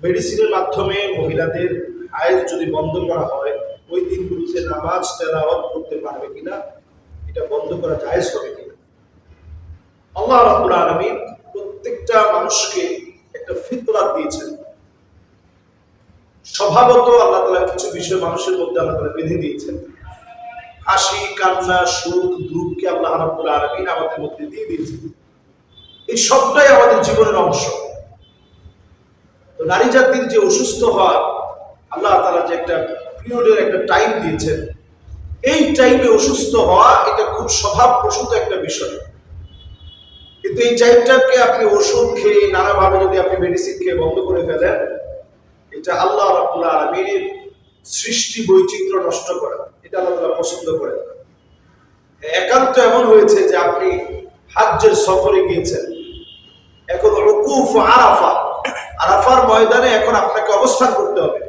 মেডিসিনের মাধ্যমে মহিলাদের হায়েজ যদি বন্ধ করা হয়, ওই দিনগুলোতে নামাজ তেলাওয়াত করতে পারবে কিনা, এটা বন্ধ করা জায়েজ হবে কিনা। আল্লাহ রাব্বুল আলামিন প্রত্যেকটা মানুষকে একটা ফিতরাত দিয়েছেন। স্বভাবত আল্লাহ তাআলা কিছু বিষয় মানুষের মধ্যে আল্লাহ তাআলা বেঁধে দিয়েছেন। হাসি, কান্না, সুখ, দুঃখকে আল্লাহ রাব্বুল আলামিন আমাদের মধ্যে দিয়ে দিয়েছেন। এই সবটাই আমাদের জীবনের অংশ। তো নারী জাতির যে অসুস্থ হওয়া, আল্লাহ তাআলা যে একটা পিরিয়ডের একটা টাইম দিয়েছেন, এই টাইমে অসুস্থ হওয়া এটা খুব স্বভাবপ্রসূত একটা বিষয়। কিন্তু এই টাইমটাকে আপনি ওষুধ খেয়ে, নানাভাবে যদি আপনি মেডিসিন খেয়ে বন্ধ করে ফেলেন, এটা আল্লাহ রাব্বুল আলামিনের সৃষ্টি বৈচিত্র্য নষ্ট করা, এটা আল্লাহ তাআলা পছন্দ করেন না। একান্ত এমন হয়েছে যে আপনি হাজ্জের সফরে গিয়েছেন, এখন উকুফ আরাফার ময়দানে এখন আপনাকে অবস্থান করতে হবে।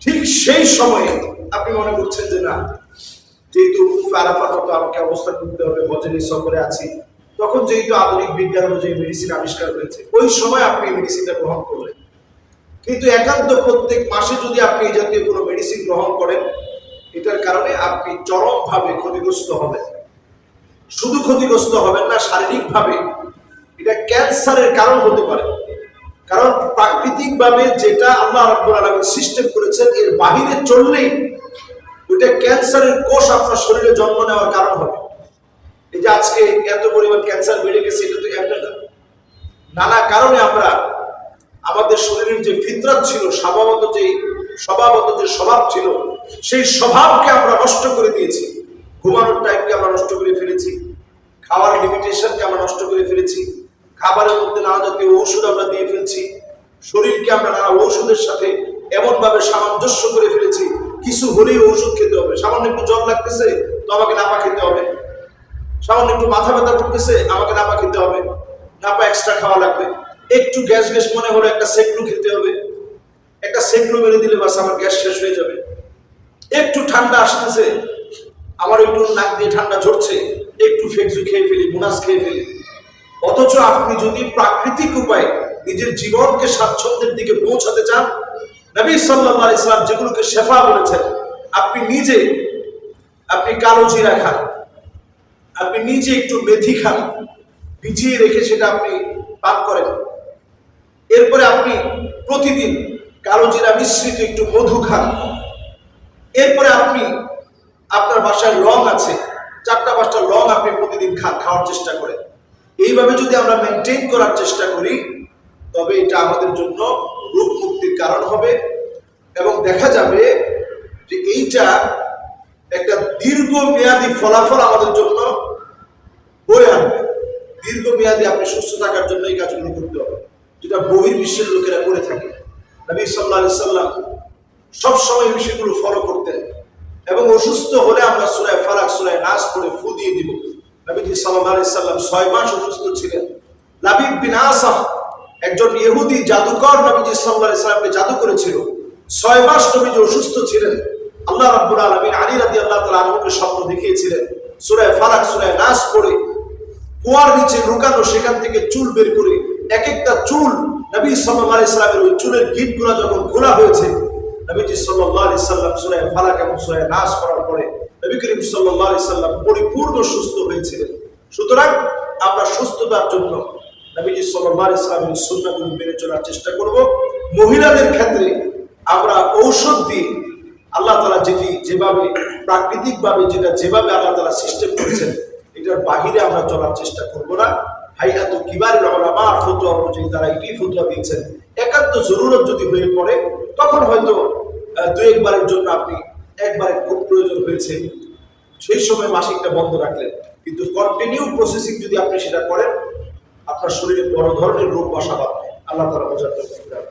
ঠিক সেই সময়ে আপনি মনে করছেন যে না, যেহেতু উকুফ আরাফা মতো আমাকে অবস্থান করতে হবে, হজের সফরে আছি, তখন যেহেতু আধুনিক বিজ্ঞান অনুযায়ী মেডিসিন আবিষ্কার হয়েছে, ওই সময় আপনি মেডিসিনটা গ্রহণ করলেন। কিন্তু একান্ত প্রত্যেক মাসে যদি আপনি এই জাতীয় কোনো মেডিসিন গ্রহণ করেন, এটার কারণে আপনি চরমভাবে ক্ষতিগ্রস্ত হবেন। শুধু ক্ষতিগ্রস্ত হবেন না, শারীরিকভাবে এটা ক্যান্সারের কারণ হতে পারে। কারণ প্রাকৃতিকভাবে যেটা আল্লাহ রাব্বুল আলামিন সিস্টেম করেছেন, এর বাহিরে চললেই ওইটা ক্যান্সারের কোষ আপনার শরীরে জন্ম নেওয়ার কারণ হবে। এই যে আজকে এত পরিমাণ ক্যান্সার বেড়ে গেছে, এটা তো এমনি না। নানা কারণে আমরা আমাদের শরীরের যে ফিতরাত ছিল, স্বভাবত যে স্বভাব ছিল, সেই স্বভাবকে আমরা নষ্ট করে দিয়েছি। ঘুমানোর টাইমকে আমরা নষ্ট করে ফেলেছি, খাওয়ার লিমিটেশনকে আমরা নষ্ট করে ফেলেছি, খাবারের মধ্যে নানা জাতীয় ঔষধ আমরা দিয়ে ফেলছি, শরীরকে আমরা নানা ঔষধের সাথে এমনভাবে সামঞ্জস্য করে ফেলেছি, কিছু হলেই ঔষধ খেতে হবে। সামান্য একটু জ্বর লাগতেছে তো আমাকে নাপা খেতে হবে, সামান্য একটু মাথা ব্যথা করতেছে আমাকে নাপা খেতে হবে, নাপা এক্সট্রা খাওয়া লাগবে, একটু গ্যাস মনে হলো একটা সেকলু খেতে হবে, একটা সেকলু মেরে দিলে বাস আমার গ্যাস শেষ হয়ে যাবে। একটু ঠান্ডা আসতেছে, আমার একটু নাক দিয়ে ঠান্ডা ঝরছে, একটু ফেকজু খেয়ে ফেলি, মুনাস খেয়ে ফেলি। অথচ আপনি যদি প্রাকৃতিক উপায়ে নিজের জীবনকে স্বাচ্ছন্দ্যের দিকে পৌঁছাতে চান, নবী সাল্লাল্লাহু আলাইহি সাল্লাম যেগুলোকে শেফা বলেছেন, আপনি কালো জিরা খান, আপনি নিজে একটু মেথি খান, ভিজিয়ে রেখে সেটা আপনি পান করেন। এরপরে আপনি প্রতিদিন কালো জিরা মিশ্রিত একটু মধু খান। এরপরে আপনি আপনার বাসায় লং আছে, 4-5টা লং আপনি প্রতিদিন খাওয়ার চেষ্টা করেন। এইভাবে যদি আমরা মেনটেন করার চেষ্টা করি, তবে এটা আমাদের জন্য রোগ মুক্তির কারণ হবে এবং দেখা যাবে যে এইটা একটা দীর্ঘমেয়াদী ফলাফল আমাদের জন্য বয়ে আনবে। দীর্ঘমেয়াদী আপনি সুস্থ থাকার জন্য এই কাজগুলো করতে হবে, যেটা বহির্বিশ্বের লোকেরা করে থাকে। নবী সাল্লাল্লাহু আলাইহি সাল্লাম সবসময় এই বিষয়গুলো ফলো করতেন এবং অসুস্থ হলে আমরা সূরা ফালাক, সূরা নাস পড়ে ফু দিয়ে দিব। নবীজি সাল্লাল্লাহু আলাইহি সাল্লাম 6 মাস অসুস্থ ছিলেন। লাবিব বিন আসাম, একজন ইহুদি জাদুকর, নবীজি সাল্লাল্লাহু আলাইহি সাল্লামকে জাদু করেছিল। 6 মাস নবীজি অসুস্থ ছিলেন। আল্লাহ রাব্বুল আলামিন আলী রাদিয়াল্লাহু তাআলা আনহুকে স্বপ্ন দেখিয়েছিলেন, সূরা ফালাক, সূরা নাস পড়ে কুয়ার নিচে লুকানো, সেখান থেকে চুল বের করে এক একটা চুল নবী সাল্লাল্লাহু আলাইহি সাল্লামের ওই চুলের গিঁটগুলো যখন খোলা হয়েছে, নবীজি সাল্লাল্লাহু আলাইহি সাল্লাম সূরা ফালাক এবং সূরা নাস পড়ার পরে নবী করিম সাল্লাল্লাহু আলাইহি সাল্লাম পরিপূর্ণ সুস্থ হয়েছিলেন। সুতরাং আমরা সুস্থতার জন্য নবীজি সাল্লাল্লাহু আলাইহি সাল্লামের সুন্নাহগুলো মেনে চলার চেষ্টা করব। মহিলাদের ক্ষেত্রে আমরা ঔষধ দিয়ে আল্লাহ তাআলা যেভাবে প্রাকৃতিকভাবে যেভাবে আল্লাহ তাআলা সিস্টেম করেছেন, এটার বাহিরে আমরা চলার চেষ্টা করব না। হাইয়াতু কিবারুল উলামা ফতোয়া অনুযায়ী তারা এটাই ফতোয়া দিয়েছেন। একান্ত জরুরত যদি হয়ে পড়ে, তখন হয়তো 2-1 বারের জন্য আপনি একবারে খুব প্রয়োজন হয়েছে, সেই সময় মাসিকটা বন্ধ রাখলেন। কিন্তু কন্টিনিউ প্রসেসিং যদি আপনি সেটা করেন, আপনার শরীরে বড় ধরনের রোগ বাসা বাঁধবে। আল্লাহ তাআলা বোঝার তৌফিক দান।